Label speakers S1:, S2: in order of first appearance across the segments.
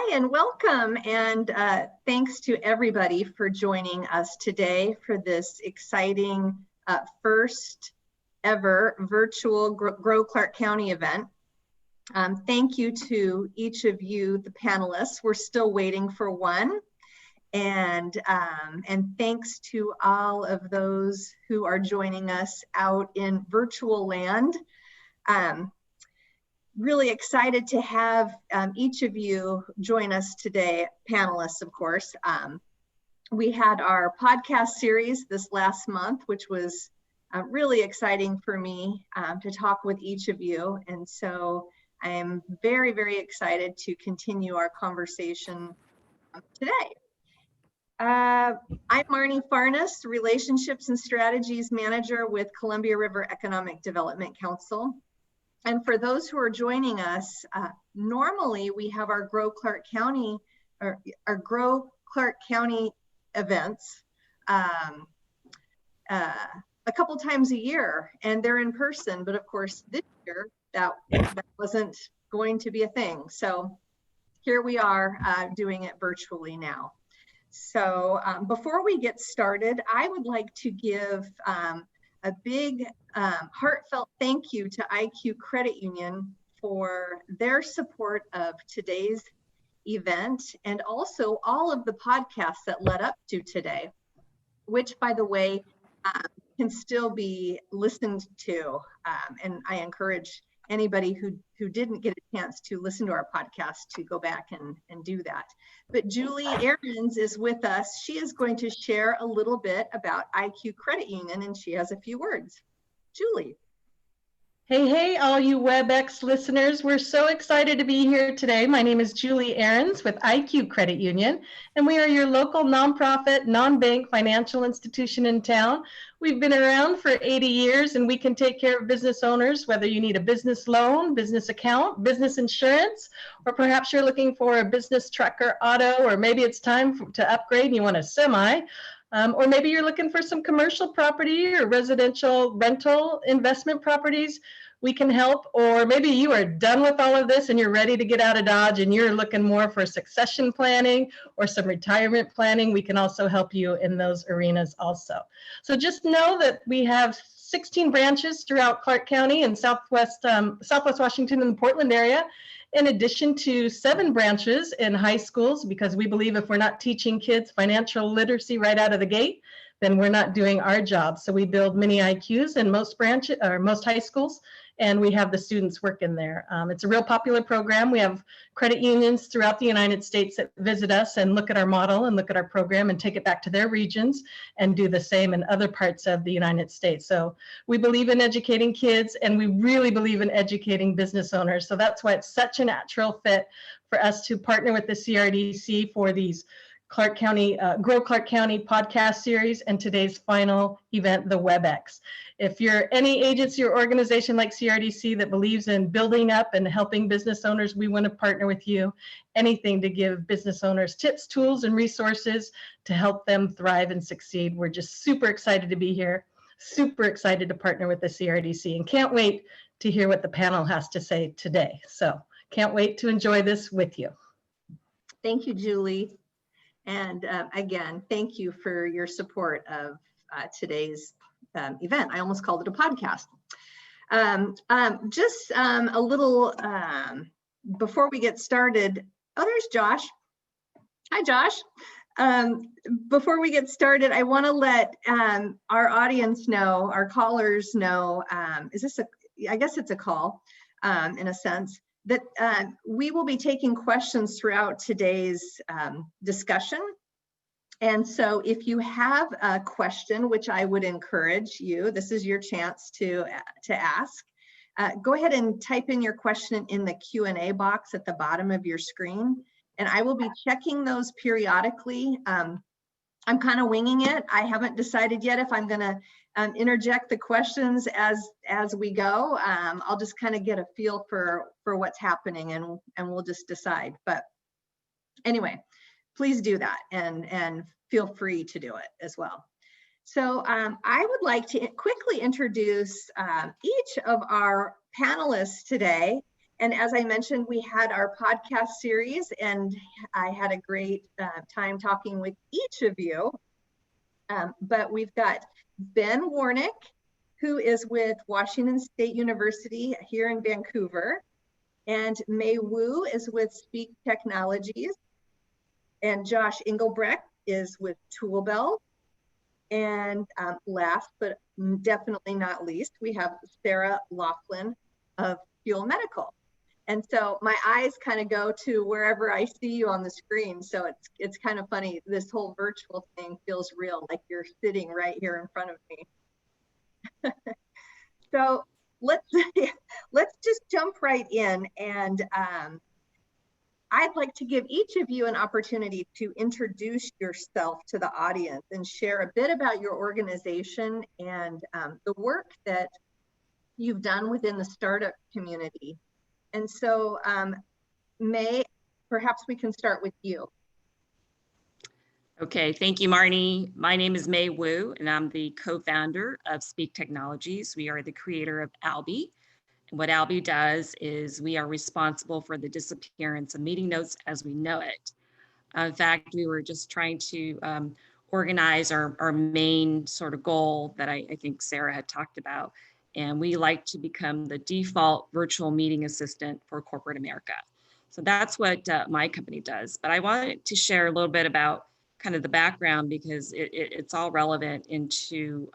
S1: Hi and welcome, and thanks to everybody for joining us today for this exciting first ever virtual Grow Clark County event. Thank you to each of you, the panelists. We're still waiting for one. And thanks to all of those who are joining us out in virtual land. Really excited to have each of you join us today, panelists, of course. We had our podcast series this last month, which was really exciting for me to talk with each of you. And so I am very, very excited to continue our conversation today. I'm Marnie Farnes, Relationships and Strategies Manager with Columbia River Economic Development Council. And for those who are joining us, normally we have our Grow Clark County events a couple times a year, and they're in person. But of course, this year that wasn't going to be a thing. So here we are doing it virtually now. So before we get started, I would like to give a big heartfelt thank you to IQ Credit Union for their support of today's event and also all of the podcasts that led up to today, which, by the way, can still be listened to. And I encourage anybody who didn't get a chance to listen to our podcast to go back and do that. But Julie Ahrens is with us. She is going to share a little bit about IQ Credit Union, and she has a few words. Julie.
S2: Hey, all you WebEx listeners. We're so excited to be here today. My name is Julie Ahrens with IQ Credit Union, and we are your local nonprofit, non-bank financial institution in town. We've been around for 80 years, and we can take care of business owners, whether you need a business loan, business account, business insurance, or perhaps you're looking for a business truck or auto, or maybe it's time to upgrade and you want a semi. Or maybe you're looking for some commercial property or residential rental investment properties. We can help. Or maybe you are done with all of this and you're ready to get out of Dodge and you're looking more for succession planning or some retirement planning. We can also help you in those arenas also. So just know that we have 16 branches throughout Clark County and Southwest Washington and the Portland area, in addition to 7 branches in high schools, because we believe if we're not teaching kids financial literacy right out of the gate, then we're not doing our job. So we build mini IQs in most branches or most high schools, and we have the students working there. It's a real popular program. We have credit unions throughout the United States that visit us and look at our model and look at our program and take it back to their regions and do the same in other parts of the United States. So we believe in educating kids, and we really believe in educating business owners. So that's why it's such a natural fit for us to partner with the CRDC for these Clark County, Grow Clark County podcast series and today's final event, the WebEx. If you're any agency or organization like CRDC that believes in building up and helping business owners, we want to partner with you. Anything to give business owners tips, tools, and resources to help them thrive and succeed. We're just super excited to be here, super excited to partner with the CRDC, and can't wait to hear what the panel has to say today. So can't wait to enjoy this with you.
S1: Thank you, Julie. And again, thank you for your support of today's event. I almost called it a podcast. Just a little, before we get started, oh, there's Josh. Hi, Josh. Before we get started, I want to let our audience know, our callers know, I guess it's a call in a sense, that we will be taking questions throughout today's discussion. And so if you have a question, which I would encourage you, this is your chance to ask, go ahead and type in your question in the Q&A box at the bottom of your screen, and I will be checking those periodically. I'm kind of winging it. I haven't decided yet if I'm gonna interject the questions as we go. I'll just kind of get a feel for what's happening, and we'll just decide. But anyway, please do that and feel free to do it as well. So I would like to quickly introduce each of our panelists today And as I mentioned, we had our podcast series, and I had a great time talking with each of you. But we've got Ben Warnick, who is with Washington State University here in Vancouver, and Mei Wu is with Speak Technologies, and Josh Engelbrecht is with Toolbell. And last but definitely not least, we have Sarah Laflin of Fuel Medical. And so my eyes kind of go to wherever I see you on the screen. So it's kind of funny. This whole virtual thing feels real, like you're sitting right here in front of me. So let's just jump right in. And I'd like to give each of you an opportunity to introduce yourself to the audience and share a bit about your organization and the work that you've done within the startup community. And so, May, perhaps we can start with you.
S3: Okay, thank you, Marnie. My name is Mei Wu, and I'm the co-founder of Speak Technologies. We are the creator of Albi. And what Albi does is we are responsible for the disappearance of meeting notes as we know it. In fact, we were just trying to organize our main sort of goal that I think Sarah had talked about. And we like to become the default virtual meeting assistant for corporate America. So that's what my company does. But I wanted to share a little bit about kind of the background because it's all relevant into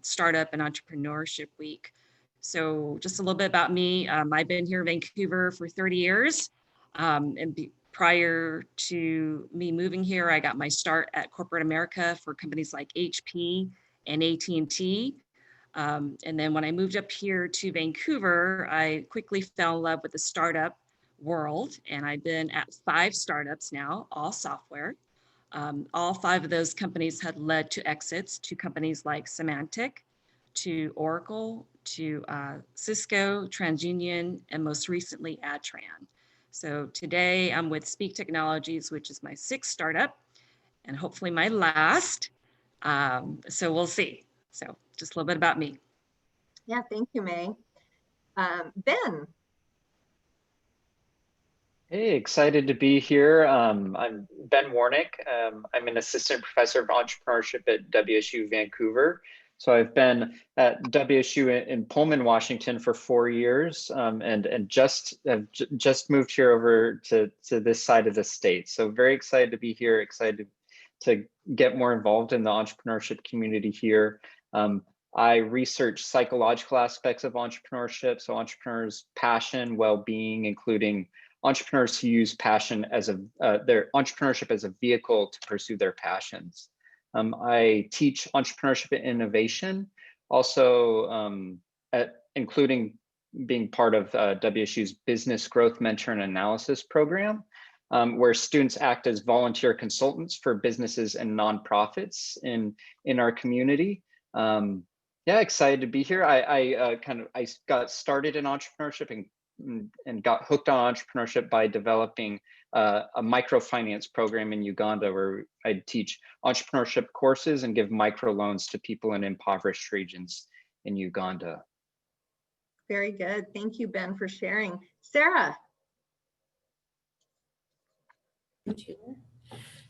S3: Startup and Entrepreneurship Week. So just a little bit about me. I've been here in Vancouver for 30 years. Prior to me moving here, I got my start at corporate America for companies like HP and AT&T. And then when I moved up here to Vancouver, I quickly fell in love with the startup world. And I've been at 5 startups now, all software. All 5 of those companies had led to exits to companies like Symantec, to Oracle, to Cisco, TransUnion, and most recently Adtran. So today I'm with Speak Technologies, which is my 6th startup and hopefully my last. So we'll see. So just a little bit about me.
S1: Yeah, thank you, May. Ben.
S4: Hey, excited to be here. I'm Ben Warnick. I'm an assistant professor of entrepreneurship at WSU Vancouver. So I've been at WSU in Pullman, Washington for 4 years, and just moved here over to this side of the state. So very excited to be here, excited to get more involved in the entrepreneurship community here. I research psychological aspects of entrepreneurship, so entrepreneurs' passion, well-being, including entrepreneurs who use passion as their entrepreneurship as a vehicle to pursue their passions. I teach entrepreneurship and innovation, also including being part of WSU's Business Growth Mentor and Analysis program, where students act as volunteer consultants for businesses and nonprofits in our community. Yeah, excited to be here. I got started in entrepreneurship and got hooked on entrepreneurship by developing a microfinance program in Uganda where I teach entrepreneurship courses and give microloans to people in impoverished regions in Uganda.
S1: Very good. Thank you, Ben, for sharing. Sarah.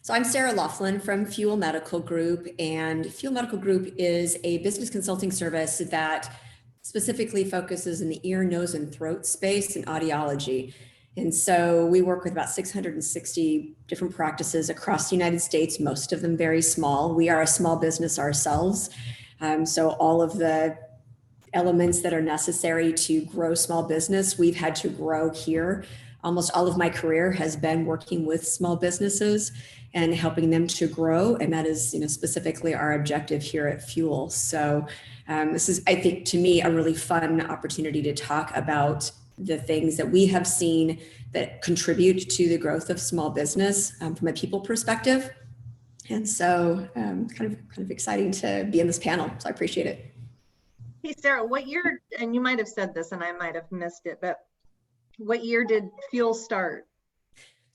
S5: So I'm Sarah Laflin from Fuel Medical Group, and Fuel Medical Group is a business consulting service that specifically focuses in the ear, nose, and throat space and audiology. And so we work with about 660 different practices across the United States, most of them very small. We are a small business ourselves. So all of the elements that are necessary to grow small business, we've had to grow here. Almost all of my career has been working with small businesses and helping them to grow. And that is, specifically our objective here at Fuel. So this is, I think, to me, a really fun opportunity to talk about the things that we have seen that contribute to the growth of small business from a people perspective. And so kind of exciting to be in this panel. So I appreciate it.
S1: Hey, Sarah, what year, and you might have said this and I might have missed it, but what year did Fuel start?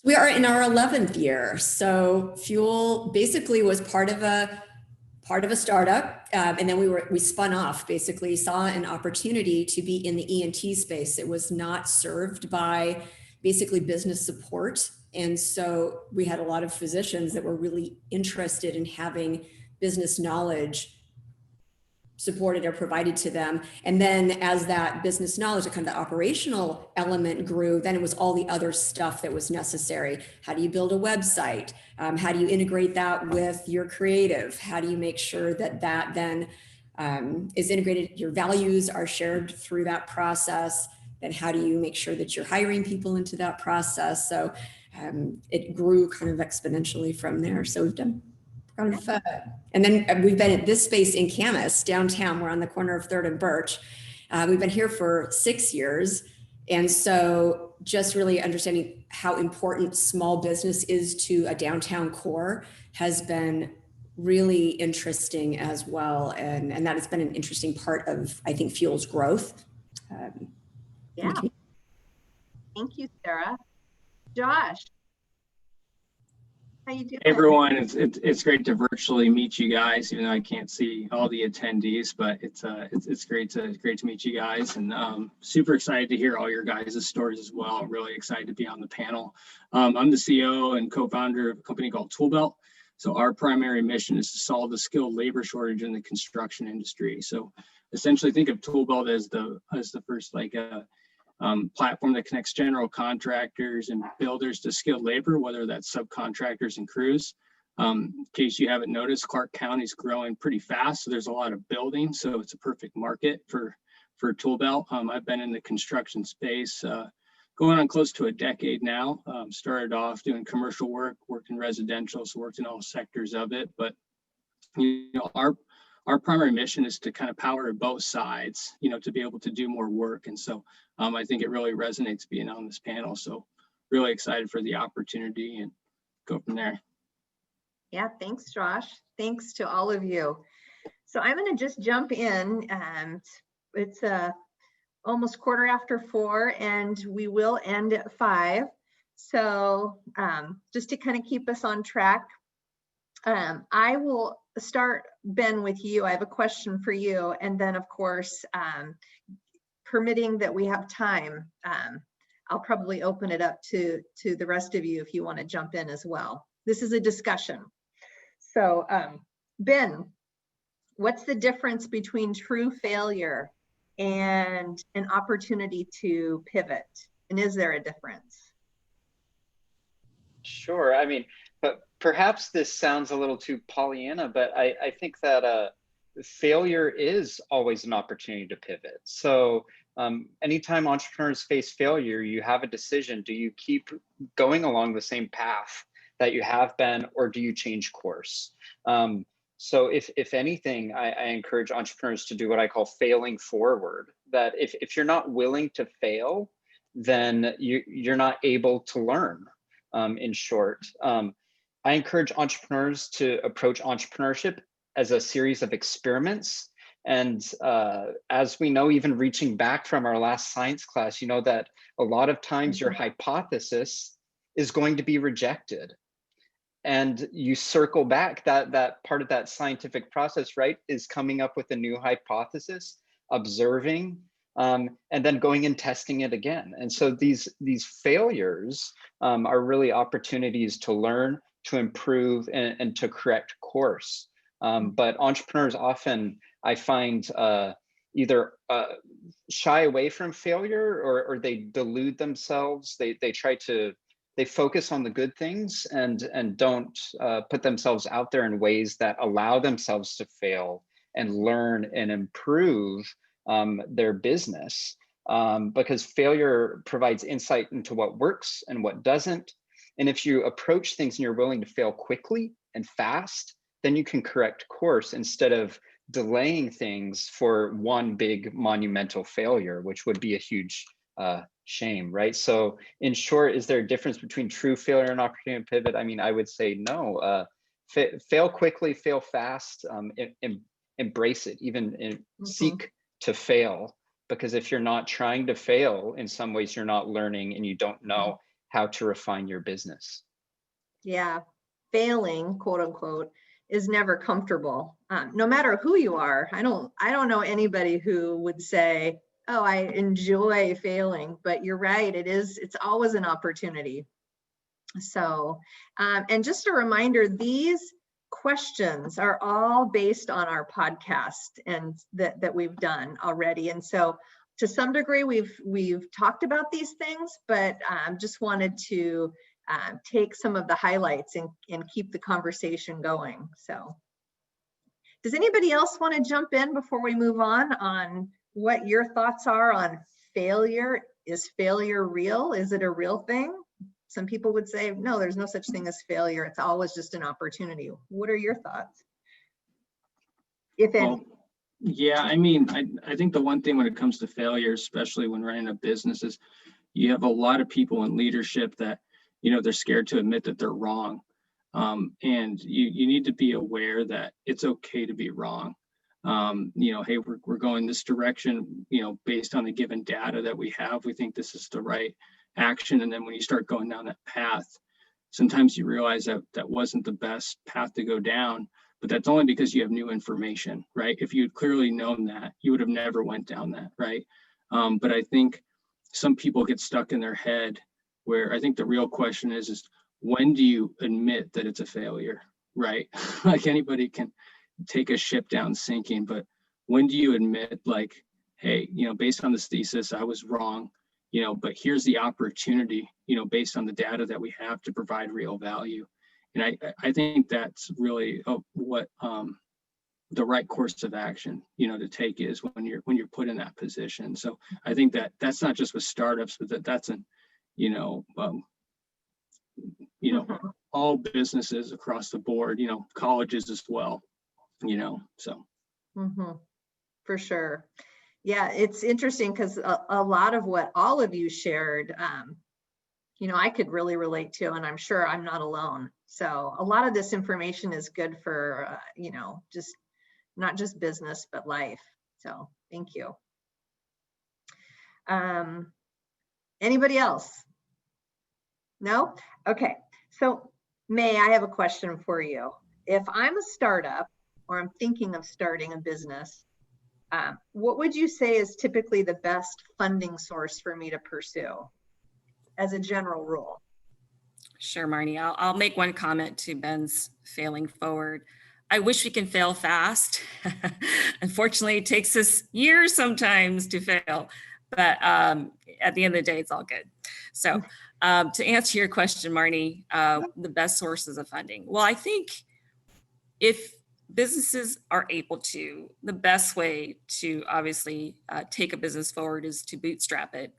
S5: We are in our 11th year. So Fuel basically was part of a part of a startup, and then we spun off, basically saw an opportunity to be in the ENT space. It was not served by basically business support. And so we had a lot of physicians that were really interested in having business knowledge supported or provided to them. And then as that business knowledge, kind of the operational element grew, then it was all the other stuff that was necessary. How do you build a website? How do you integrate that with your creative? How do you make sure that that then is integrated? Your values are shared through that process. Then how do you make sure that you're hiring people into that process? So it grew kind of exponentially from there. So we've done kind of, and then we've been at this space in Camas downtown. We're on the corner of 3rd and Birch. We've been here for 6 years. And so just really understanding how important small business is to a downtown core has been really interesting as well. And that has been an interesting part of, I think, Fuel's growth.
S1: Yeah. Thank you, Sarah. Josh, how you doing?
S6: Hey everyone, it's great to virtually meet you guys, even though I can't see all the attendees. But it's great to meet you guys, and super excited to hear all your guys' stories as well. I'm really excited to be on the panel. I'm the CEO and co-founder of a company called Toolbelt. So our primary mission is to solve the skilled labor shortage in the construction industry. So essentially, think of Toolbelt as the first platform that connects general contractors and builders to skilled labor, whether that's subcontractors and crews. In case you haven't noticed, Clark County is growing pretty fast, so there's a lot of building, so it's a perfect market for Toolbelt. I've been in the construction space going on close to a decade now. Started off doing commercial work, worked in residential, so worked in all sectors of it. But our primary mission is to kind of power both sides, to be able to do more work. And so I think it really resonates being on this panel. So really excited for the opportunity and go from there.
S1: Yeah, thanks, Josh. Thanks to all of you. So I'm going to just jump in. It's almost 4:15, and we will end at 5. So just to kind of keep us on track, I will start, Ben, with you. I have a question for you. And then, of course, permitting that we have time, I'll probably open it up to the rest of you if you want to jump in as well. This is a discussion. So, Ben, what's the difference between true failure and an opportunity to pivot? And is there a difference?
S4: Sure. I mean, but perhaps this sounds a little too Pollyanna, but I think that failure is always an opportunity to pivot. So anytime entrepreneurs face failure, you have a decision. Do you keep going along the same path that you have been, or do you change course? So if anything, I encourage entrepreneurs to do what I call failing forward, that if you're not willing to fail, then you're not able to learn, in short. I encourage entrepreneurs to approach entrepreneurship as a series of experiments. And as we know, even reaching back from our last science class, you know that a lot of times your hypothesis is going to be rejected. And you circle back, that part of that scientific process, right, is coming up with a new hypothesis, observing, and then going and testing it again. And so these failures are really opportunities to learn, to improve, and to correct course. But entrepreneurs often, I find, either shy away from failure, or they delude themselves. They focus on the good things and don't put themselves out there in ways that allow themselves to fail and learn and improve their business. Because failure provides insight into what works and what doesn't. And if you approach things and you're willing to fail quickly and fast, then you can correct course instead of delaying things for one big monumental failure, which would be a huge shame, right? So in short, is there a difference between true failure and opportunity to pivot? I mean, I would say no. Fail quickly, fail fast, embrace it, even seek to fail. Because if you're not trying to fail, in some ways you're not learning and you don't know how to refine your business.
S1: Yeah, failing, quote unquote, is never comfortable. No matter who you are, I don't know anybody who would say, oh, I enjoy failing, but you're right, it's always an opportunity. So, and just a reminder, these questions are all based on our podcast and that we've done already. And so to some degree, we've talked about these things, but just wanted to take some of the highlights and keep the conversation going. So does anybody else want to jump in before we move on what your thoughts are on failure? Is failure real? Is it a real thing? Some people would say, no, there's no such thing as failure. It's always just an opportunity. What are your thoughts? If any.
S6: Well, yeah, I mean, I think the one thing when it comes to failure, especially when running a business, is you have a lot of people in leadership that, they're scared to admit that they're wrong. And you need to be aware that it's okay to be wrong. Hey, we're going this direction, based on the given data that we have, we think this is the right action. And then when you start going down that path, sometimes you realize that that wasn't the best path to go down, but that's only because you have new information, right? If you'd clearly known that, you would have never went down that, right? But I think some people get stuck in their head where I think the real question is when do you admit that it's a failure, right? Like anybody can take a ship down sinking, but when do you admit like, hey, based on this thesis, I was wrong, but here's the opportunity, based on the data that we have to provide real value. And I think that's really what the right course of action, to take is when you're put in that position. So I think that's not just with startups, but that's an, all businesses across the board, colleges as well, so.
S1: For sure. Yeah, it's interesting because a lot of what all of you shared, I could really relate to, and I'm sure I'm not alone. So a lot of this information is good for, just not just business, but life. So thank you. Anybody else? No? Okay. So May, I have a question for you. If I'm a startup or I'm thinking of starting a business, what would you say is typically the best funding source for me to pursue as a general rule?
S3: Sure, Marnie. I'll make one comment to Ben's failing forward. I wish we can fail fast. Unfortunately, it takes us years sometimes to fail, but at the end of the day, it's all good. So to answer your question, Marnie, the best sources of funding. Well, I think if businesses are able to, the best way to obviously take a business forward is to bootstrap it.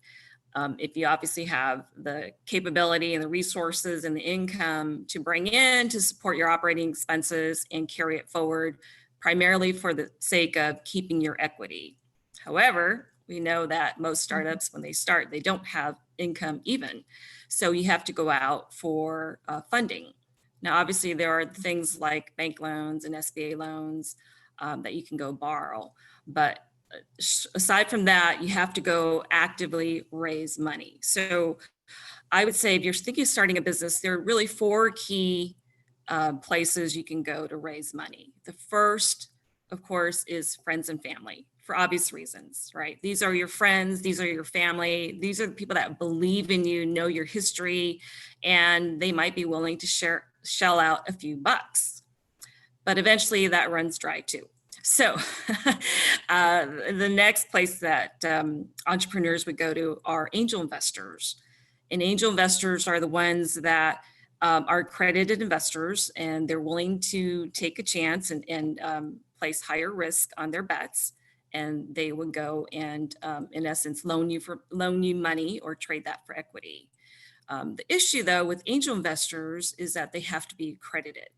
S3: If you obviously have the capability and the resources and the income to bring in to support your operating expenses and carry it forward, primarily for the sake of keeping your equity. However, we know that most startups, when they start, they don't have income even. So you have to go out for funding. Now, obviously, there are things like bank loans and SBA loans that you can go borrow. But aside from that, you have to go actively raise money. So I would say if you're thinking of starting a business, there are really 4 key places you can go to raise money. The first, of course, is friends and family, for obvious reasons, right? These are your friends, these are your family, these are the people that believe in you, know your history, and they might be willing to shell out a few bucks. But eventually that runs dry too. So the next place that entrepreneurs would go to are angel investors. And angel investors are the ones that are accredited investors, and they're willing to take a chance and place higher risk on their bets. And they would go and, in essence, loan you money or trade that for equity. The issue, though, with angel investors is that they have to be accredited,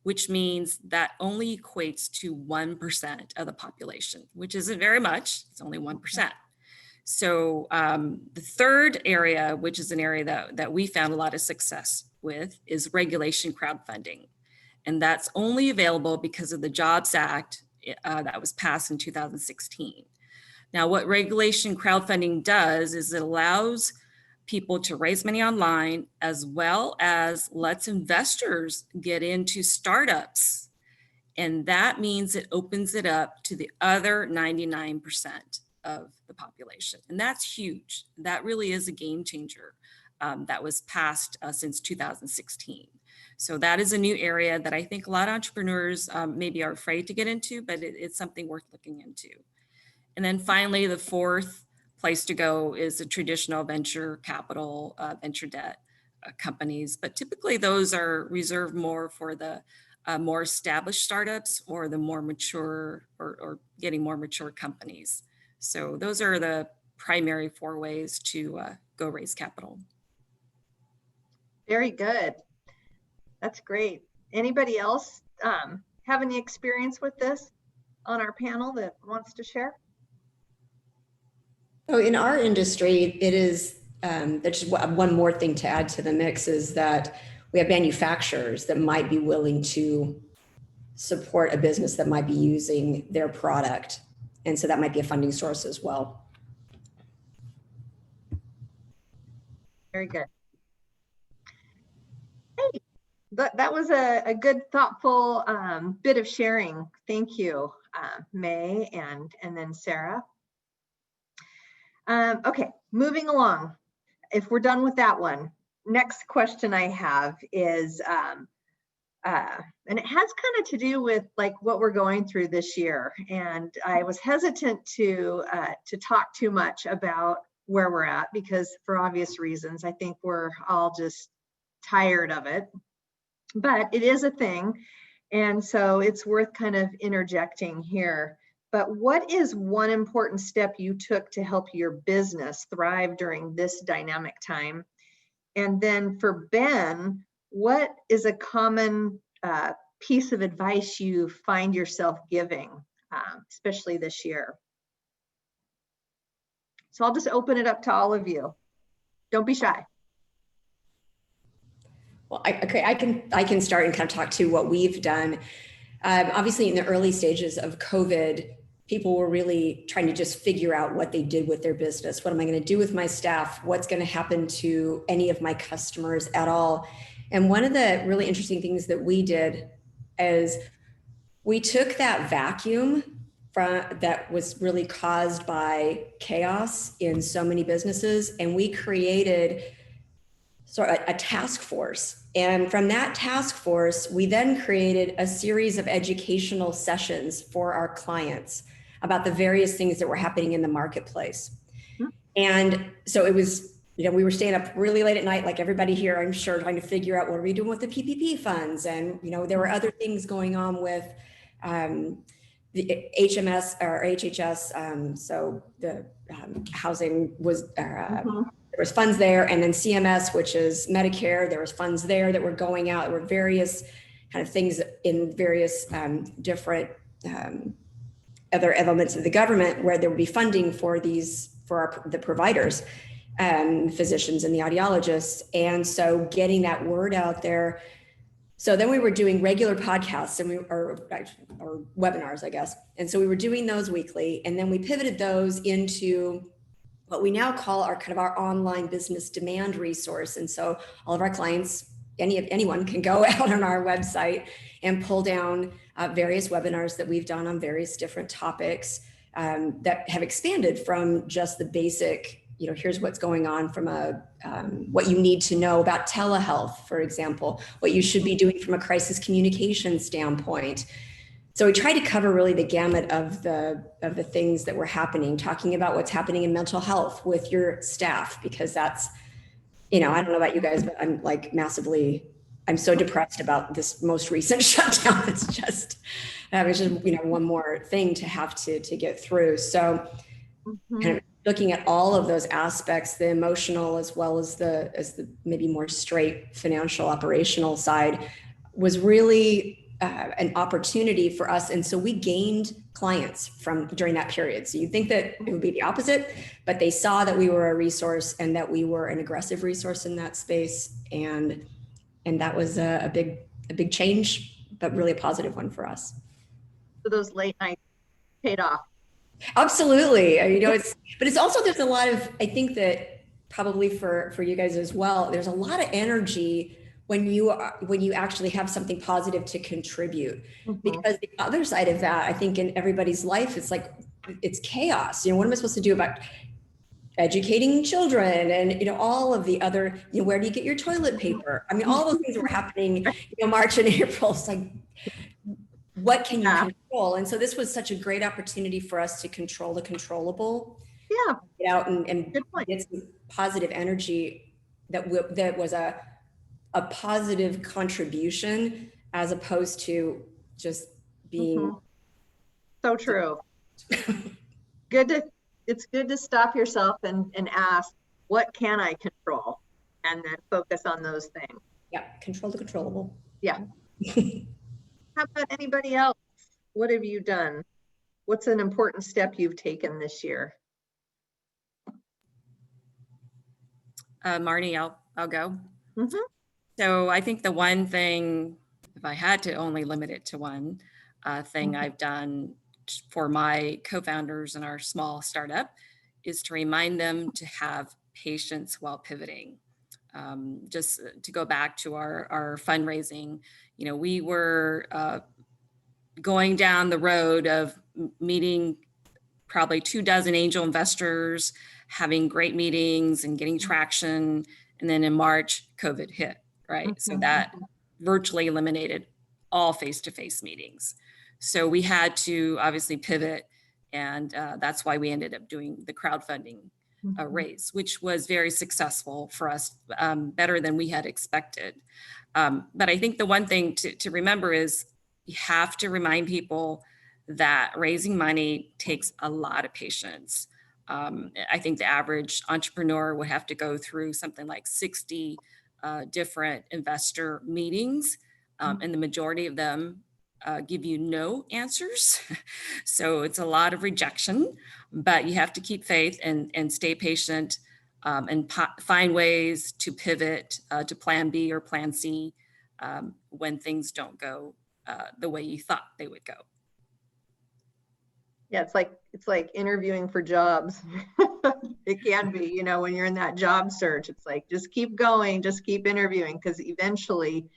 S3: which means that only equates to 1% of the population, which isn't very much. It's only 1%. So the third area, which is an area that we found a lot of success with, is regulation crowdfunding. And that's only available because of the Jobs Act that was passed in 2016. Now, what regulation crowdfunding does is it allows people to raise money online, as well as lets investors get into startups And that means it opens it up to the other 99% of the population. And that's huge. That really is a game changer that was passed since 2016. So that is a new area that I think a lot of entrepreneurs maybe are afraid to get into, but it's something worth looking into. And then finally, the fourth place to go is the traditional venture capital, venture debt companies. But typically those are reserved more for the more established startups or the more mature or getting more mature companies. So those are the primary four ways to go raise capital.
S1: Very good. That's great. Anybody else have any experience with this on our panel that wants to share?
S5: So in our industry, it is, there's just one more thing to add to the mix is that we have manufacturers that might be willing to support a business that might be using their product. And so that might be a funding source as well.
S1: Very good. Hey, that was a good, thoughtful bit of sharing. Thank you, May and then Sarah. Okay, moving along. If we're done with that one, next question I have is, and it has kind of to do with like what we're going through this year. And I was hesitant to talk too much about where we're at because for obvious reasons, I think we're all just tired of it, but it is a thing. And so it's worth kind of interjecting here. But what is one important step you took to help your business thrive during this dynamic time? And then for Ben, what is a common piece of advice you find yourself giving, especially this year? So I'll just open it up to all of you. Don't be shy.
S5: Well, I can start and kind of talk to what we've done. Obviously, in the early stages of COVID, people were really trying to just figure out what they did with their business. What am I going to do with my staff? What's going to happen to any of my customers at all? And one of the really interesting things that we did is we took that vacuum that was really caused by chaos in so many businesses, and we created sort of a task force. And from that task force, we then created a series of educational sessions for our clients about the various things that were happening in the marketplace. And so it was, we were staying up really late at night, like everybody here, I'm sure, trying to figure out what are we doing with the PPP funds. And, there were other things going on with the HMS or HHS. So the housing was, there was funds there, and then CMS, which is Medicare, there was funds there that were going out. There were various kind of things in various different other elements of the government where there would be funding for the providers, physicians and the audiologists. And so getting that word out there. So then we were doing regular podcasts or webinars, I guess. And so we were doing those weekly, and then we pivoted those into what we now call our online business demand resource. And so all of our clients, anyone can go out on our website and pull down various webinars that we've done on various different topics that have expanded from just the basic, here's what's going on from what you need to know about telehealth, for example, what you should be doing from a crisis communication standpoint. So we try to cover really the gamut of the things that were happening, talking about what's happening in mental health with your staff, because that's, I don't know about you guys, but I'm so depressed about this most recent shutdown. It's just one more thing to have to get through. So kind of looking at all of those aspects, the emotional as well as the maybe more straight financial operational side, was really an opportunity for us. And so we gained clients during that period. So you'd think that it would be the opposite, but they saw that we were a resource and that we were an aggressive resource in that space. And that was a big change, but really a positive one for us.
S1: So those late nights paid off.
S5: Absolutely. But it's also, there's a lot of, I think that probably for you guys as well, there's a lot of energy when you actually have something positive to contribute.
S1: Mhm.
S5: Because the other side of that, I think in everybody's life, it's like, it's chaos. You know, what am I supposed to do about educating children and, you know, all of the other, you know, where do you get your toilet paper? I mean, all those things were happening, you know, March and April. It's like, what can you
S1: Yeah.
S5: control? And so this was such a great opportunity for us to control the controllable,
S1: Yeah,
S5: get out and
S1: good point.
S5: get some positive energy that was a positive contribution, as opposed to just being
S1: So true. It's good to stop yourself and ask, what can I control? And then focus on those things.
S5: yeah, control the controllable.
S1: Yeah. How about anybody else? What have you done? What's an important step you've taken this year?
S3: Marnie, I'll go.
S1: Mhm.
S3: So I think the one thing, if I had to only limit it to one thing I've done for my co-founders in our small startup, is to remind them to have patience while pivoting. Just to go back to our fundraising, you know, we were going down the road of meeting probably 24 angel investors, having great meetings and getting traction. And then in March, COVID hit, right? So that virtually eliminated all face-to-face meetings. So we had to obviously pivot. And that's why we ended up doing the crowdfunding raise, which was very successful for us, better than we had expected. But I think the one thing to remember is you have to remind people that raising money takes a lot of patience. I think the average entrepreneur would have to go through something like 60 different investor meetings, and the majority of them give you no answers. So it's a lot of rejection, but you have to keep faith and stay patient, and find ways to pivot to plan B or plan C when things don't go the way you thought they would go.
S1: Yeah, it's like interviewing for jobs. It can be, you know, when you're in that job search, it's like, just keep going, just keep interviewing, because eventually,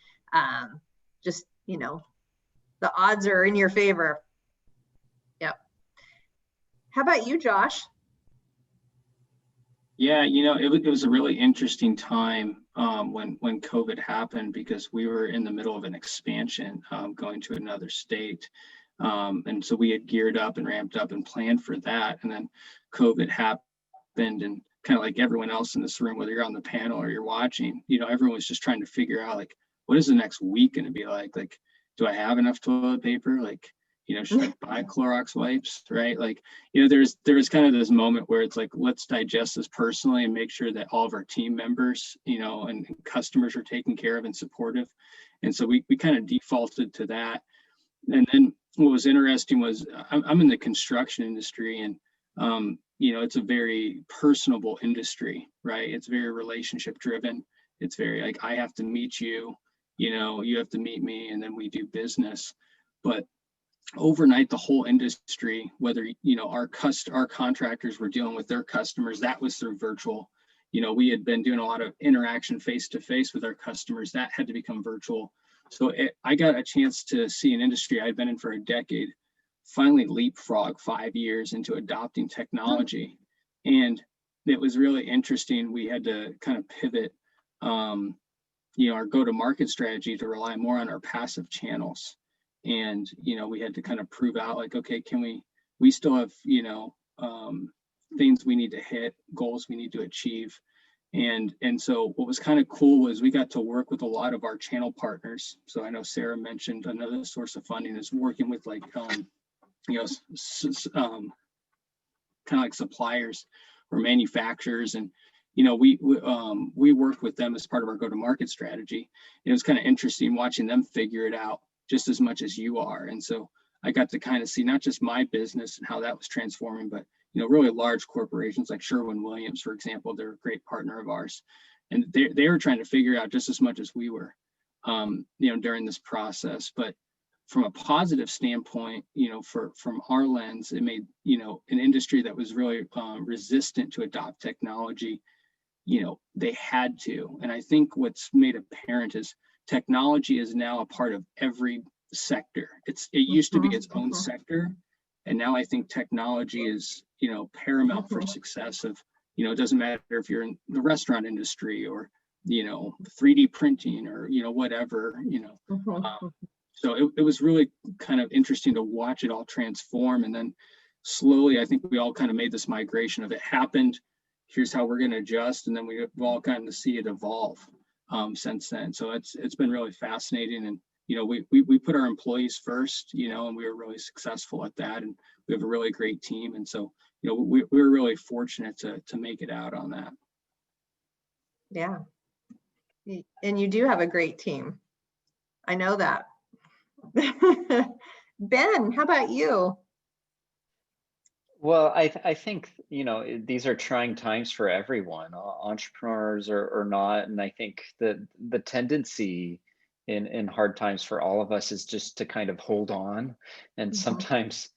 S1: just, you know, the odds are in your favor. Yep. How about you, Josh?
S6: Yeah, you know, it was a really interesting time when COVID happened, because we were in the middle of an expansion, going to another state. And so we had geared up and ramped up and planned for that. And then COVID happened, and kind of like everyone else in this room, whether you're on the panel or you're watching, you know, everyone was just trying to figure out, like, what is the next week going to be like? Like, do I have enough toilet paper? Like, you know, should I buy Clorox wipes, right? Like, you know, there was kind of this moment where it's like, let's digest this personally and make sure that all of our team members, you know, and customers are taken care of and supportive. And so we kind of defaulted to that. And then what was interesting was I'm in the construction industry, and you know, it's a very personable industry, right? It's very relationship driven. It's very like, I have to meet you, you know, you have to meet me, and then we do business. But overnight, the whole industry, whether, you know, our contractors were dealing with their customers, that was through virtual. You know, we had been doing a lot of interaction face to face with our customers, that had to become virtual. So I got a chance to see an industry I'd been in for a decade finally leapfrog 5 years into adopting technology. And it was really interesting. We had to kind of pivot, you know, our go-to-market strategy to rely more on our passive channels. And, you know, we had to kind of prove out, like, okay, we still have, you know, things we need to hit, goals we need to achieve. And so what was kind of cool was we got to work with a lot of our channel partners. So I know Sarah mentioned another source of funding is working with, like, you know, kind of like suppliers or manufacturers. And, you know, we worked with them as part of our go-to-market strategy. And it was kind of interesting watching them figure it out just as much as you are. And so I got to kind of see not just my business and how that was transforming, but, you know, really large corporations like Sherwin-Williams, for example. They're a great partner of ours, and they were trying to figure out just as much as we were, you know, during this process. But from a positive standpoint, you know, from our lens, it made, you know, an industry that was really resistant to adopt technology they had to. And I think what's made apparent is technology is now a part of every sector. It used to be its own sector. And now I think technology is, paramount for success of, it doesn't matter if you're in the restaurant industry or, 3D printing or, whatever, So it was really kind of interesting to watch it all transform. And then slowly, I think we all kind of made this migration of it happened. Here's how we're going to adjust. And then we've all gotten to see it evolve since then. So it's been really fascinating. And, we put our employees first, and we were really successful at that. And we have a really great team. And so, we were really fortunate to make it out on that.
S1: Yeah. And you do have a great team. I know that. Ben, how about you?
S4: Well, I think, these are trying times for everyone, entrepreneurs or not. And I think that the tendency in hard times for all of us is just to kind of hold on. And sometimes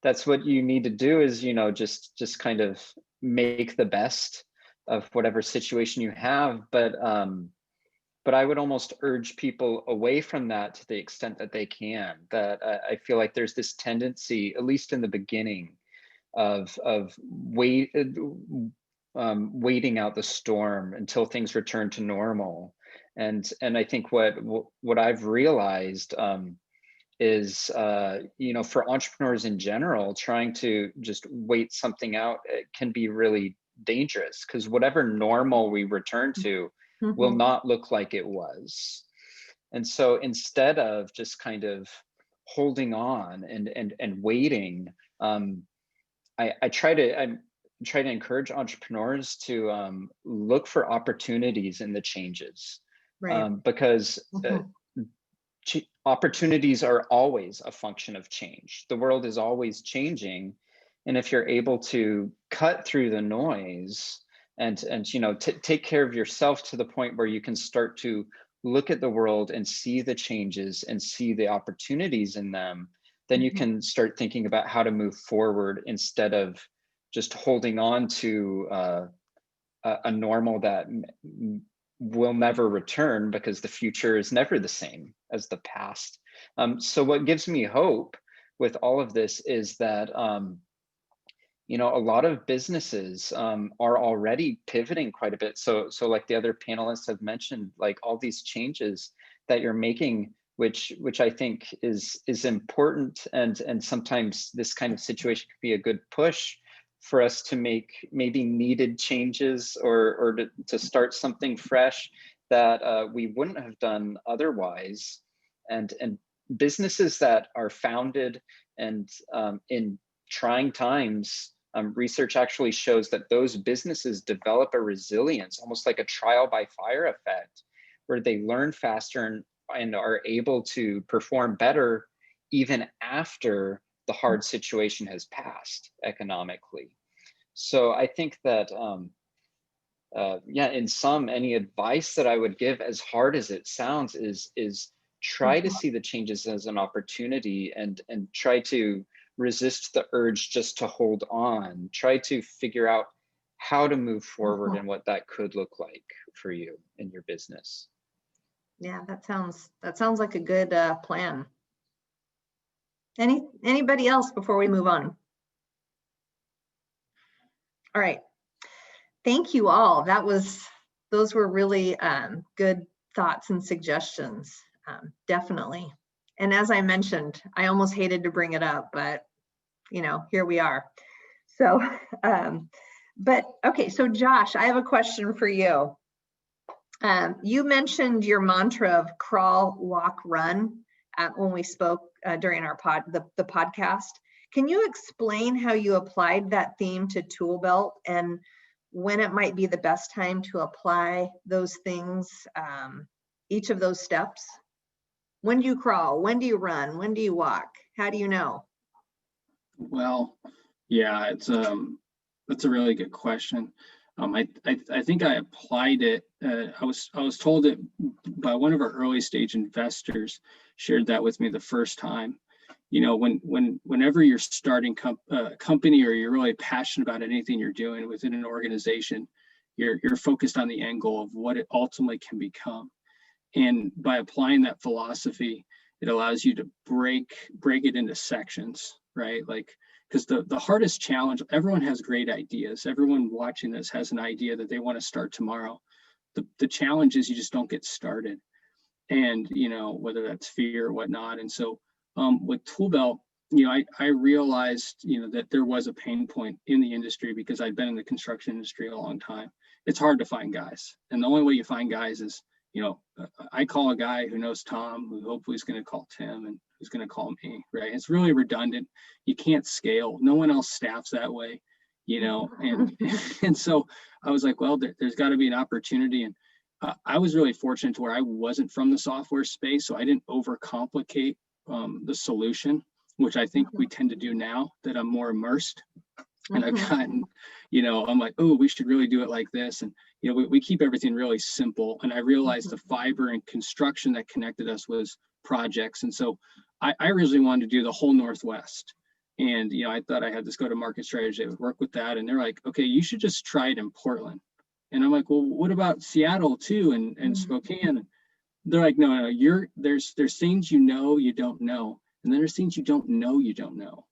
S4: that's what you need to do is, just kind of make the best of whatever situation you have. But I would almost urge people away from that to the extent that they can. That I feel like there's this tendency, at least in the beginning, of waiting out the storm until things return to normal. And I think what I've realized is for entrepreneurs in general, trying to just wait something out, it can be really dangerous, because whatever normal we return to will not look like it was. And so instead of just kind of holding on and waiting, I try to encourage entrepreneurs to look for opportunities in the changes,
S1: Right.
S4: because opportunities are always a function of change. The world is always changing, and if you're able to cut through the noise and take care of yourself to the point where you can start to look at the world and see the changes and see the opportunities in them, then you can start thinking about how to move forward instead of just holding on to a normal that will never return, because the future is never the same as the past. So what gives me hope with all of this is that a lot of businesses are already pivoting quite a bit. So like the other panelists have mentioned, like all these changes that you're making, which I think is important, and sometimes this kind of situation could be a good push for us to make maybe needed changes or to start something fresh that we wouldn't have done otherwise. And businesses that are founded and in trying times, research actually shows that those businesses develop a resilience, almost like a trial by fire effect, where they learn faster and are able to perform better even after the hard situation has passed economically. So I think that, in sum, any advice that I would give, as hard as it sounds, is try to see the changes as an opportunity and try to resist the urge just to hold on. Try to figure out how to move forward and what that could look like for you in your business.
S1: Yeah, that sounds like a good plan. Anybody else before we move on? All right. Thank you all. Those were really good thoughts and suggestions. Definitely. And as I mentioned, I almost hated to bring it up, but here we are. So, but okay. So Josh, I have a question for you. You mentioned your mantra of crawl, walk, run when we spoke during our the podcast. Can you explain how you applied that theme to Tool Belt and when it might be the best time to apply those things, each of those steps? When do you crawl? When do you run? When do you walk? How do you know?
S6: Well, yeah, that's a really good question. I think I applied it. I was told it by one of our early stage investors, shared that with me the first time. Whenever you're starting a company or you're really passionate about anything you're doing within an organization, you're focused on the end goal of what it ultimately can become. And by applying that philosophy, it allows you to break it into sections, right? Like, because the hardest challenge, everyone has great ideas. Everyone watching this has an idea that they want to start tomorrow. The challenge is you just don't get started. And, you know, whether that's fear or whatnot. And so with Toolbelt, you know, I realized, you know, that there was a pain point in the industry because I'd been in the construction industry a long time. It's hard to find guys. And the only way you find guys is, you know, I call a guy who knows Tom, who hopefully is going to call Tim, and who's going to call me, right? It's really redundant. You can't scale. No one else staffs that way, you know? And so I was like, well, there's got to be an opportunity. And I was really fortunate to where I wasn't from the software space, so I didn't overcomplicate the solution, which I think we tend to do now that I'm more immersed. And I've gotten, you know, I'm like, oh, we should really do it like this. And, you know, we keep everything really simple. And I realized the fiber and construction that connected us was projects. And so I originally wanted to do the whole Northwest. And, you know, I thought I had this go-to-market strategy that would work with that. And they're like, okay, you should just try it in Portland. And I'm like, well, what about Seattle too, and Spokane? They're like, no, there's things you know you don't know, and then there's things you don't know you don't know.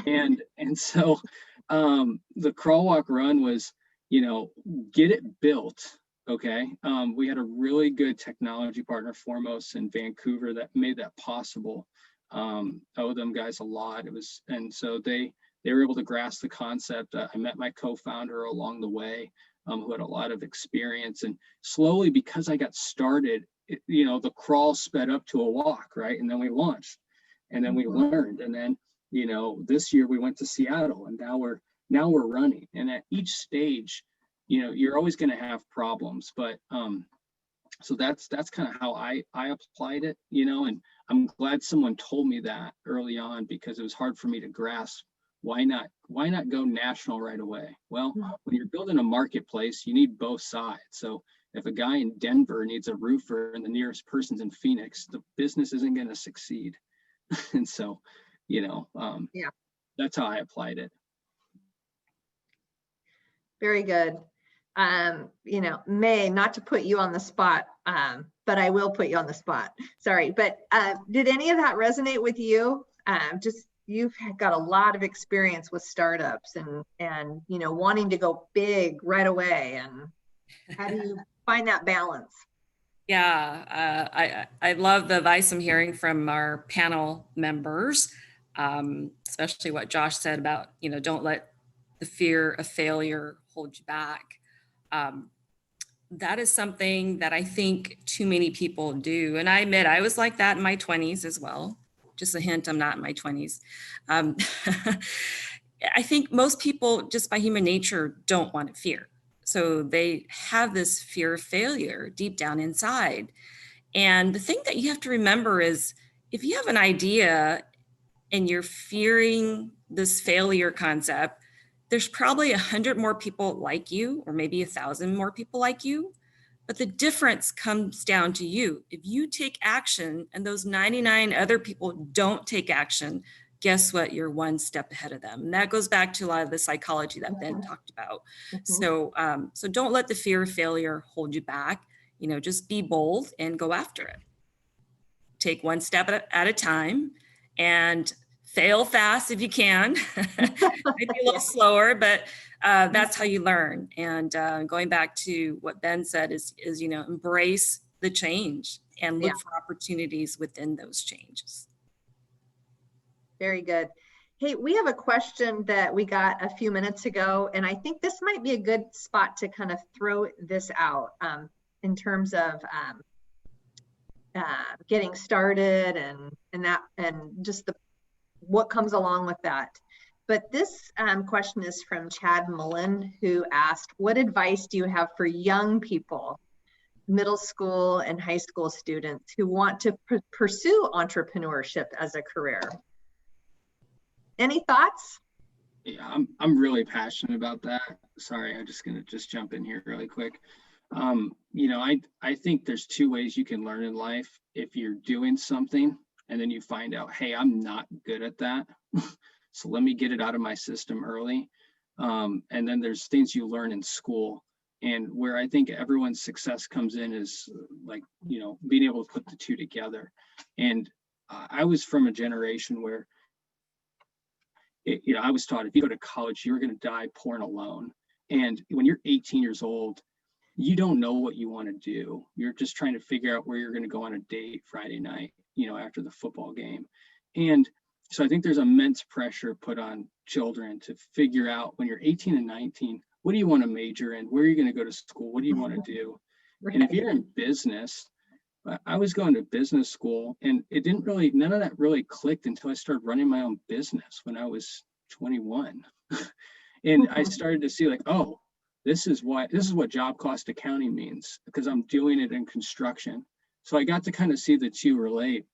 S6: and so the crawl walk run was, you know, get it built. Okay. We had a really good technology partner, Foremost in Vancouver, that made that possible. I owe them guys a lot. And so they were able to grasp the concept. I met my co-founder along the way, who had a lot of experience, and slowly, because I got started, you know, the crawl sped up to a walk, right? And then we launched, and then we learned, and then, you know, this year we went to Seattle, and now we're running. And at each stage, you know, you're always going to have problems, but so that's kind of how I applied it, you know. And I'm glad someone told me that early on, because it was hard for me to grasp. Why not go national right away? Well, when you're building a marketplace, you need both sides. So if a guy in Denver needs a roofer and the nearest person's in Phoenix, the business isn't going to succeed. And so, you know, that's how I applied it.
S1: Very good. You know, May, not to put you on the spot, but I will put you on the spot. Sorry, but did any of that resonate with you? You've got a lot of experience with startups and you know, wanting to go big right away. And how do you find that balance?
S3: Yeah, I love the advice I'm hearing from our panel members, especially what Josh said about, you know, don't let the fear of failure hold you back. That is something that I think too many people do. And I admit I was like that in my 20s as well. Just a hint, I'm not in my 20s. I think most people, just by human nature, don't want to fear. So they have this fear of failure deep down inside. And the thing that you have to remember is, if you have an idea and you're fearing this failure concept, there's probably 100 more people like you, or maybe 1,000 more people like you. But the difference comes down to you. If you take action and those 99 other people don't take action, guess what? You're one step ahead of them. And that goes back to a lot of the psychology that Ben talked about. So don't let the fear of failure hold you back. You know, just be bold and go after it. Take one step at a time and fail fast if you can. Maybe a little slower, but that's how you learn. And going back to what Ben said is, you know, embrace the change and look for opportunities within those changes.
S1: Very good. Hey, we have a question that we got a few minutes ago, and I think this might be a good spot to kind of throw this out in terms of getting started and just what comes along with that. But this question is from Chad Mullen, who asked, what advice do you have for young people, middle school and high school students who want to pursue entrepreneurship as a career? Any thoughts?
S6: Yeah, I'm really passionate about that. Sorry, I'm just gonna jump in here really quick. You know, I think there's two ways you can learn in life. If you're doing something and then you find out, hey, I'm not good at that, so let me get it out of my system early. And then there's things you learn in school And where I think everyone's success comes in is like, being able to put the two together. And I was from a generation where, I was taught if you go to college, you're going to die poor and alone. And when you're 18 years old, you don't know what you want to do. You're just trying to figure out where you're going to go on a date Friday night, after the football game. And so I think there's immense pressure put on children to figure out when you're 18 and 19, what do you want to major in? Where are you going to go to school? What do you want to do? And if you're in business, I was going to business school, and none of that really clicked until I started running my own business when I was 21. And I started to see like, oh, this is what job cost accounting means, because I'm doing it in construction. So I got to kind of see the two relate.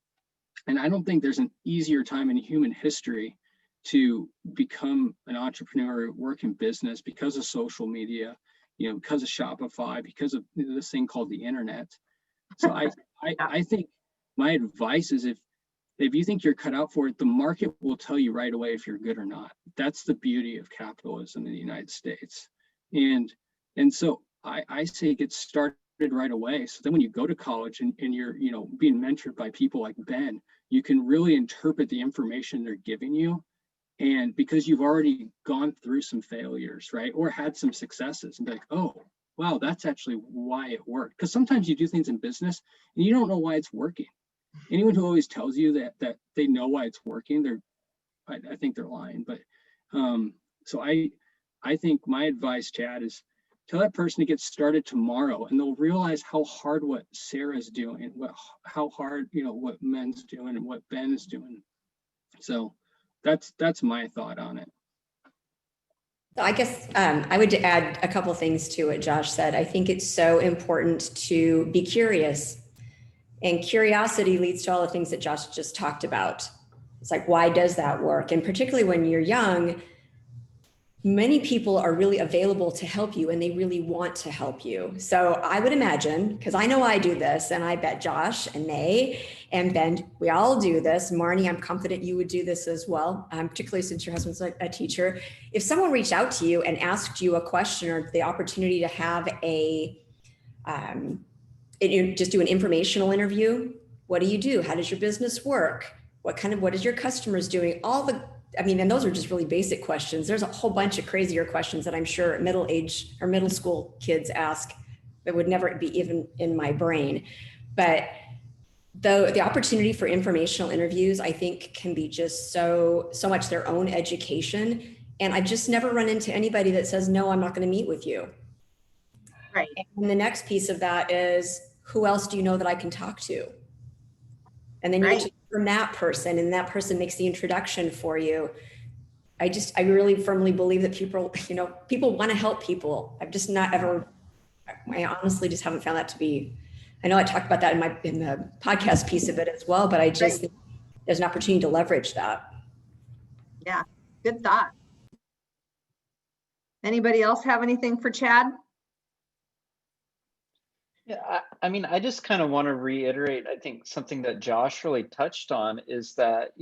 S6: And I don't think there's an easier time in human history to become an entrepreneur, work in business, because of social media, because of Shopify, because of this thing called the internet. So I think my advice is if you think you're cut out for it, the market will tell you right away if you're good or not. That's the beauty of capitalism in the United States. And so I say get started right away. So then when you go to college and you're, being mentored by people like Ben, you can really interpret the information they're giving you. And because you've already gone through some failures, right? Or had some successes, and be like, oh, wow, that's actually why it worked. Because sometimes you do things in business and you don't know why it's working. Anyone who always tells you that they know why it's working, I think they're lying. But so I think my advice, Chad, is tell that person to get started tomorrow, and they'll realize how hard what Sarah's doing, how hard, what Men's doing and what Ben is doing. So that's my thought on it.
S5: I guess I would add a couple things to what Josh said. I think it's so important to be curious, and curiosity leads to all the things that Josh just talked about. It's like, why does that work? And particularly when you're young, many people are really available to help you, and they really want to help you. So I would imagine, because I know I do this, and I bet Josh and May and Ben, we all do this. Marnie, I'm confident you would do this as well, particularly since your husband's a teacher. If someone reached out to you and asked you a question, or the opportunity to have just do an informational interview, what do you do? How does your business work? What is your customers doing? And those are just really basic questions. There's a whole bunch of crazier questions that I'm sure middle-aged or middle school kids ask that would never be even in my brain. But the opportunity for informational interviews, I think, can be just so much their own education. And I've just never run into anybody that says, no, I'm not going to meet with you.
S1: Right.
S5: And the next piece of that is, who else do you know that I can talk to? And then you get from that person, and that person makes the introduction for you. I really firmly believe that people want to help people. I've just not ever, I honestly just haven't found that to be, I know I talked about that in the podcast piece of it as well, but I just think there's an opportunity to leverage that.
S1: Yeah, good thought. Anybody else have anything for Chad?
S4: Yeah, I just kind of want to reiterate, I think something that Josh really touched on is that,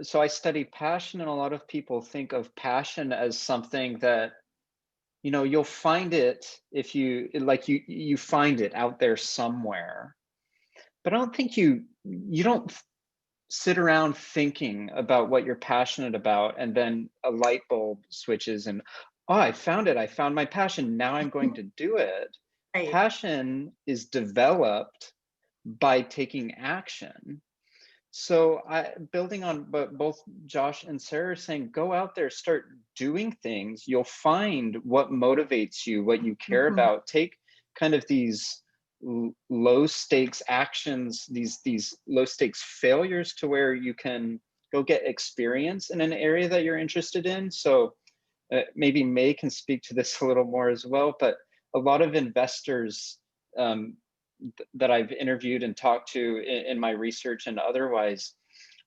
S4: so I study passion, and a lot of people think of passion as something that, you'll find it if you find it out there somewhere. But I don't think you don't sit around thinking about what you're passionate about, and then a light bulb switches and, oh, I found it. I found my passion. Now I'm going to do it. Right. Passion is developed by taking action. So building on both Josh and Sarah are saying, go out there, start doing things. You'll find what motivates you, what you care about. Take kind of these low stakes actions, these low stakes failures, to where you can go get experience in an area that you're interested in. So maybe May can speak to this a little more as well, but a lot of investors that I've interviewed and talked to in my research and otherwise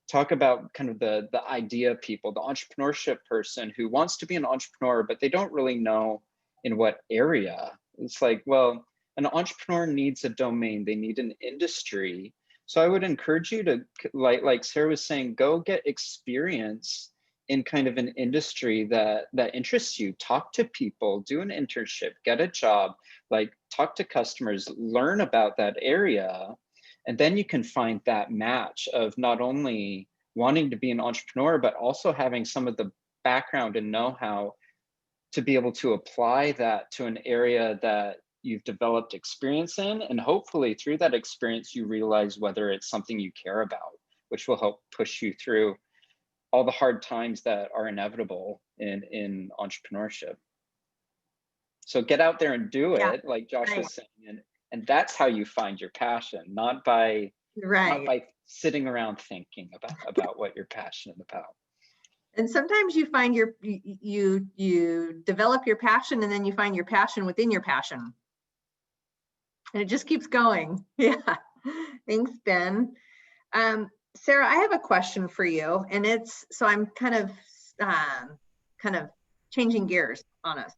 S4: talk about kind of the idea people, the entrepreneurship person who wants to be an entrepreneur, but they don't really know in what area. It's like, well, an entrepreneur needs a domain, they need an industry. So I would encourage you to, like Sarah was saying, go get experience in kind of an industry that interests you. Talk to people, do an internship, get a job, like talk to customers, learn about that area. And then you can find that match of not only wanting to be an entrepreneur, but also having some of the background and know-how to be able to apply that to an area that you've developed experience in. And hopefully through that experience, you realize whether it's something you care about, which will help push you through all the hard times that are inevitable in entrepreneurship. So get out there and do it, like Josh was saying, and that's how you find your passion, not by sitting around thinking about what you're passionate about.
S1: And sometimes you find you develop your passion, and then you find your passion within your passion, and it just keeps going. Yeah, thanks, Ben. Sarah, I have a question for you, and it's, so I'm kind of changing gears on us.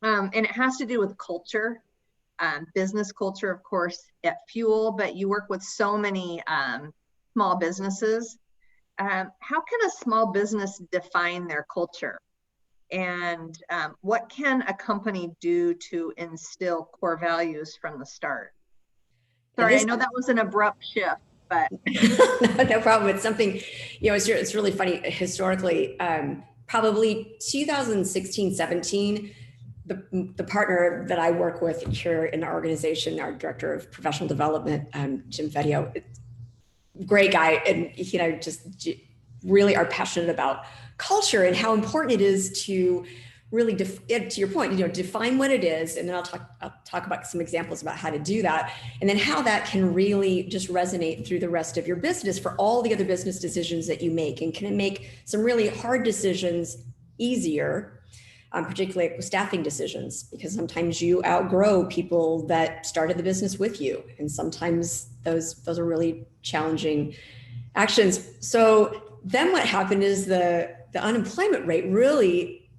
S1: And it has to do with culture, business culture, of course, at Fuel, but you work with so many small businesses. How can a small business define their culture? And what can a company do to instill core values from the start? Sorry, I know that was an abrupt shift, but.
S5: No problem. It's something, it's really funny. Historically, probably 2016, 17, the partner that I work with here in our organization, our director of professional development, Jim Fedio, great guy, and just really are passionate about culture and how important it is to really, to your point, define what it is, and then I'll talk about some examples about how to do that, and then how that can really just resonate through the rest of your business for all the other business decisions that you make, and can make some really hard decisions easier. Particularly with staffing decisions, because sometimes you outgrow people that started the business with you. And sometimes those are really challenging actions. So then what happened is the unemployment rate really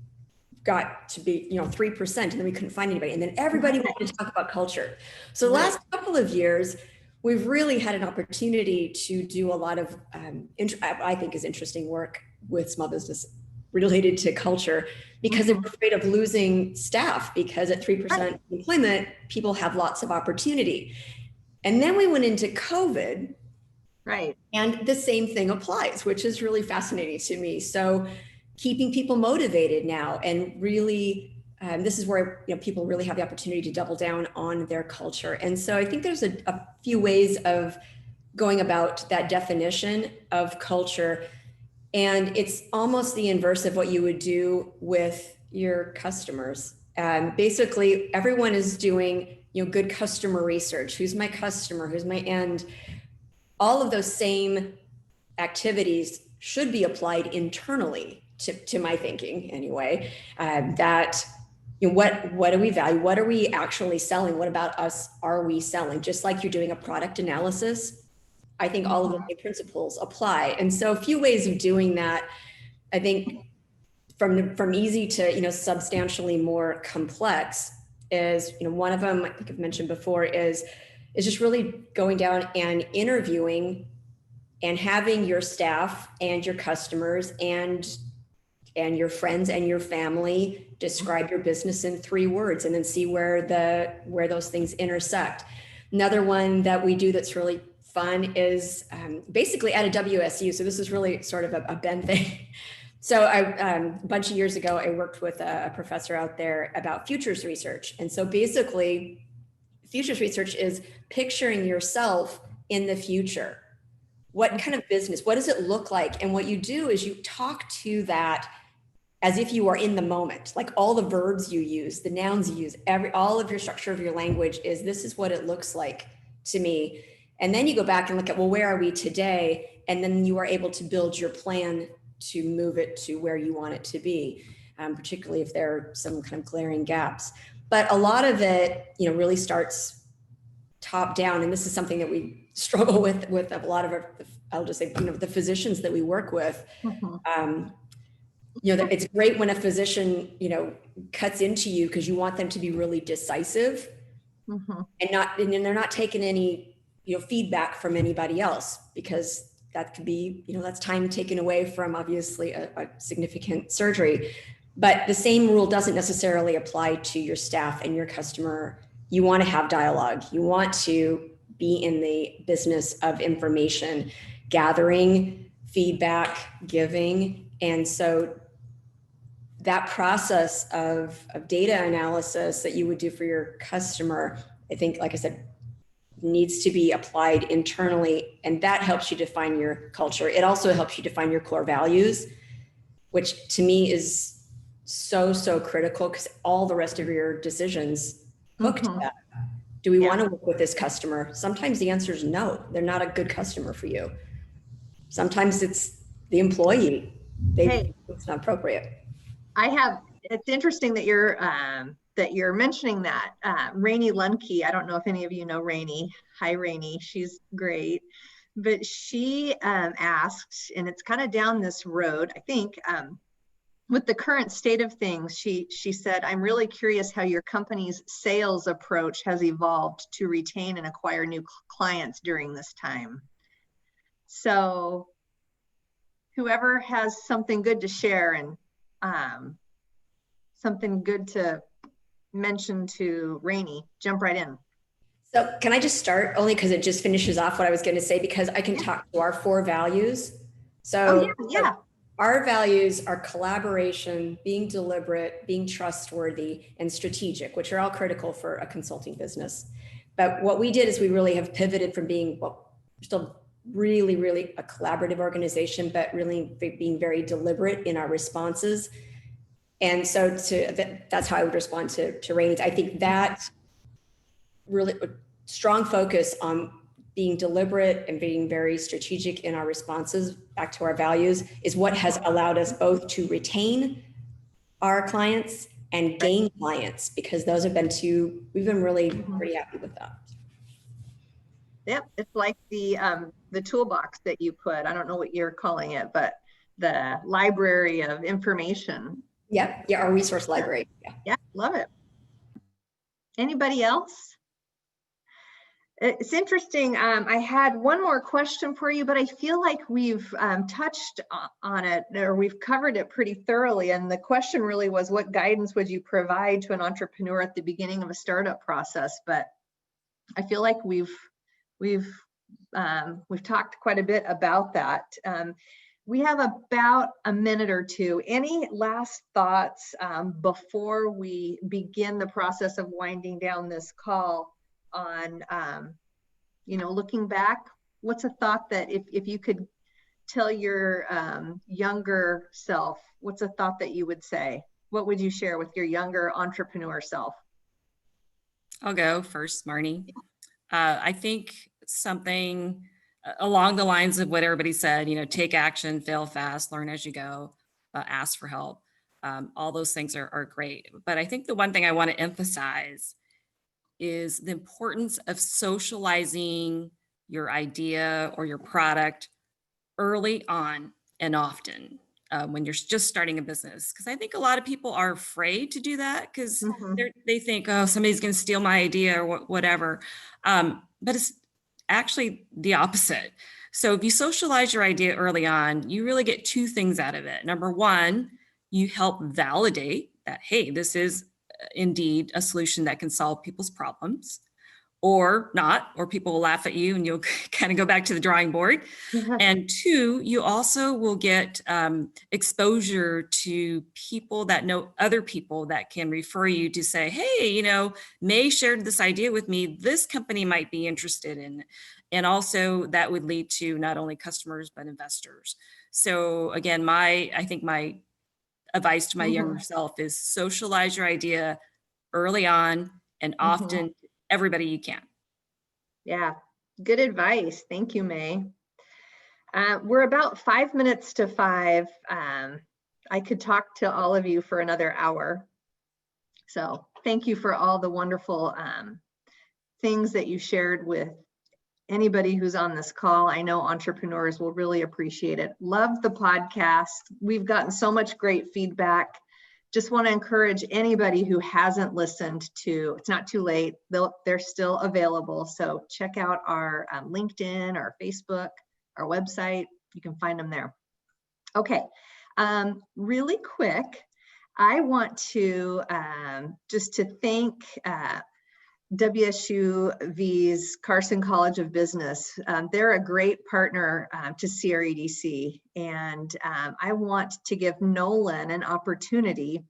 S5: got to be 3%, and then we couldn't find anybody. And then everybody wanted to talk about culture. So the last couple of years, we've really had an opportunity to do a lot of, I think is interesting work with small business related to culture, because they were afraid of losing staff, because at 3% employment, people have lots of opportunity. And then we went into COVID, and the same thing applies, which is really fascinating to me. So keeping people motivated now, and really, this is where people really have the opportunity to double down on their culture. And so I think there's a few ways of going about that definition of culture. And it's almost the inverse of what you would do with your customers. Basically, everyone is doing good customer research. Who's my customer? Who's my end? All of those same activities should be applied internally to my thinking anyway. That what do we value? What are we actually selling? What about us are we selling? Just like you're doing a product analysis, I think all of the same principles apply. And so a few ways of doing that, I think from easy to substantially more complex is, one of them I think I've mentioned before is just really going down and interviewing and having your staff and your customers and your friends and your family describe your business in 3 words, and then see where those things intersect. Another one that we do that's really fun is basically at a WSU. So this is really sort of a Ben thing. So a bunch of years ago, I worked with a professor out there about futures research. And so basically, futures research is picturing yourself in the future. What kind of business, what does it look like? And what you do is you talk to that as if you are in the moment, like all the verbs you use, the nouns you use, all of your structure of your language is, this is what it looks like to me. And then you go back and look at, well, where are we today? And then you are able to build your plan to move it to where you want it to be, particularly if there are some kind of glaring gaps. But a lot of it, really starts top down. And this is something that we struggle with a lot of our, I'll just say, the physicians that we work with. It's great when a physician, cuts into you because you want them to be really decisive and they're not taking any feedback from anybody else, because that could be, that's time taken away from obviously a significant surgery. But the same rule doesn't necessarily apply to your staff and your customer. You want to have dialogue. You want to be in the business of information gathering, feedback, giving. And so that process of data analysis that you would do for your customer, I think, like I said, needs to be applied internally, and that helps you define your culture. It also helps you define your core values, which to me is so critical, because all the rest of your decisions hook to that. Do we want to work with this customer? Sometimes the answer is no, they're not a good customer for you. Sometimes it's the employee. It's not appropriate.
S1: It's interesting that you're mentioning that. Rainey Lundke, I don't know if any of you know Rainey. Hi, Rainey. She's great. But she asked, and it's kind of down this road, I think, with the current state of things, she said, I'm really curious how your company's sales approach has evolved to retain and acquire new clients during this time. So whoever has something good to share and something good to mention to Rainey, jump right in.
S5: So can I just start, only because it just finishes off what I was going to say, because I can talk to our 4 values. So our values are collaboration, being deliberate, being trustworthy, and strategic, which are all critical for a consulting business. But what we did is we really have pivoted from being, we're still really a collaborative organization, but really being very deliberate in our responses. And so that's how I would respond to Rainey's. I think that really strong focus on being deliberate and being very strategic in our responses back to our values is what has allowed us both to retain our clients and gain clients, because those have been we've been really pretty happy with that.
S1: Yep, it's like the toolbox that you put, I don't know what you're calling it, but the library of information.
S5: Yeah, our resource library.
S1: Yeah, love it. Anybody else? It's interesting. I had one more question for you, but I feel like we've touched on it, or we've covered it pretty thoroughly. And the question really was, what guidance would you provide to an entrepreneur at the beginning of a startup process? But I feel like we've talked quite a bit about that. We have about a minute or two. Any last thoughts before we begin the process of winding down this call on, looking back? What's a thought that if you could tell your younger self, what's a thought that you would say? What would you share with your younger entrepreneur self?
S3: I'll go first, Marnie. I think something along the lines of what everybody said, take action, fail fast, learn as you go, ask for help. All those things are great. But I think the one thing I want to emphasize is the importance of socializing your idea or your product early on and often when you're just starting a business. Because I think a lot of people are afraid to do that because they think, oh, somebody's going to steal my idea or whatever. But it's actually the opposite. So if you socialize your idea early on, you really get 2 things out of it. Number one, you help validate that, hey, this is indeed a solution that can solve people's problems, or not, or people will laugh at you and you'll kind of go back to the drawing board. And 2, you also will get exposure to people that know other people that can refer you to say, hey, May shared this idea with me, this company might be interested in. And also that would lead to not only customers, but investors. So again, I think my advice to my younger self is socialize your idea early on and often everybody you can.
S1: Yeah, good advice. Thank you, May. We're about 5 minutes to 5. I could talk to all of you for another hour. So thank you for all the wonderful things that you shared with anybody who's on this call. I know entrepreneurs will really appreciate it. Love the podcast. We've gotten so much great feedback. Just want to encourage anybody who hasn't listened to, it's not too late. They're still available. So check out our LinkedIn, our Facebook, our website. You can find them there. Okay, really quick, I want to just to thank WSUV's Carson College of Business. They're a great partner to CREDC, and I want to give Nolan an opportunity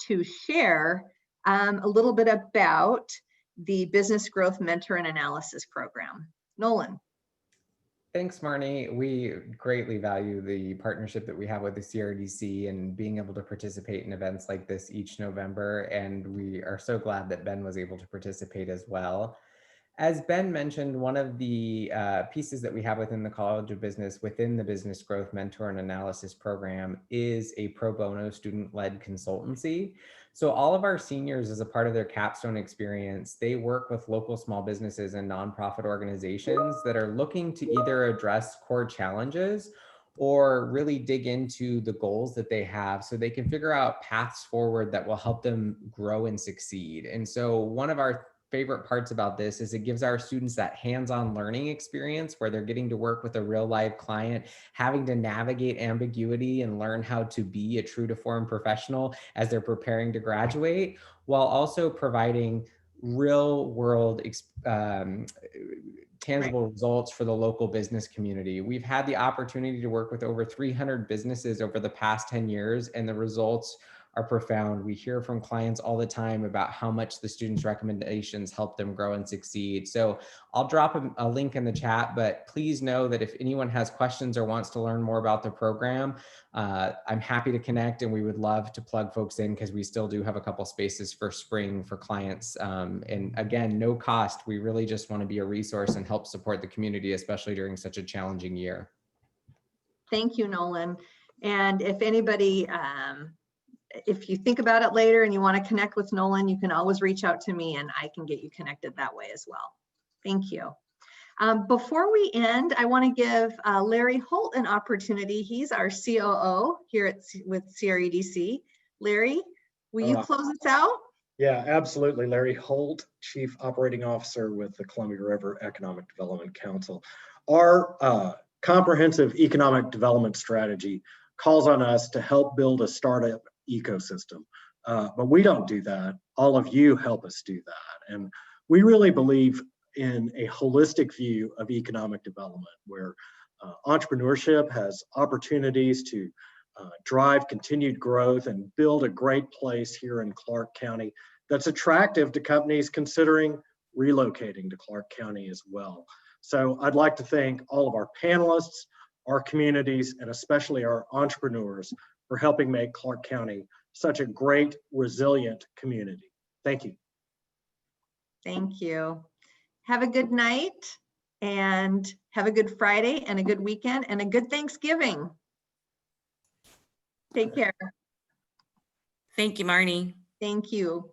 S1: to share a little bit about the Business Growth Mentor and Analysis Program. Nolan.
S7: Thanks, Marnie. We greatly value the partnership that we have with the CRDC and being able to participate in events like this each November. And we are so glad that Ben was able to participate as well. As Ben mentioned, one of the pieces that we have within the College of Business, within the Business Growth Mentor and Analysis Program, is a pro bono student-led consultancy. So all of our seniors, as a part of their capstone experience, they work with local small businesses and nonprofit organizations that are looking to either address core challenges or really dig into the goals that they have so they can figure out paths forward that will help them grow and succeed. And so one of our favorite parts about this is it gives our students that hands-on learning experience where they're getting to work with a real live client, having to navigate ambiguity and learn how to be a true to form professional as they're preparing to graduate, while also providing real world tangible results for the local business community. We've had the opportunity to work with over 300 businesses over the past 10 years, and the results are profound. We hear from clients all the time about how much the students' recommendations help them grow and succeed. So I'll drop a link in the chat, but please know that if anyone has questions or wants to learn more about the program, I'm happy to connect, and we would love to plug folks in because we still do have a couple spaces for spring for clients. And again, no cost. We really just want to be a resource and help support the community, especially during such a challenging year.
S1: Thank you, Nolan. And if anybody, if you think about it later and you want to connect with Nolan, you can always reach out to me and I can get you connected that way as well. Thank you. Before we end, I want to give Larry Holt an opportunity. He's our COO here with CREDC. Larry, will you close us out?
S8: Yeah, absolutely. Larry Holt, Chief Operating Officer with the Columbia River Economic Development Council. Our comprehensive economic development strategy calls on us to help build a startup ecosystem. But we don't do that. All of you help us do that. And we really believe in a holistic view of economic development where entrepreneurship has opportunities to drive continued growth and build a great place here in Clark County that's attractive to companies considering relocating to Clark County as well. So I'd like to thank all of our panelists, our communities, and especially our entrepreneurs for helping make Clark County such a great, resilient community. Thank you.
S1: Thank you. Have a good night and have a good Friday and a good weekend and a good Thanksgiving. Take care.
S3: Thank you, Marnie.
S1: Thank you.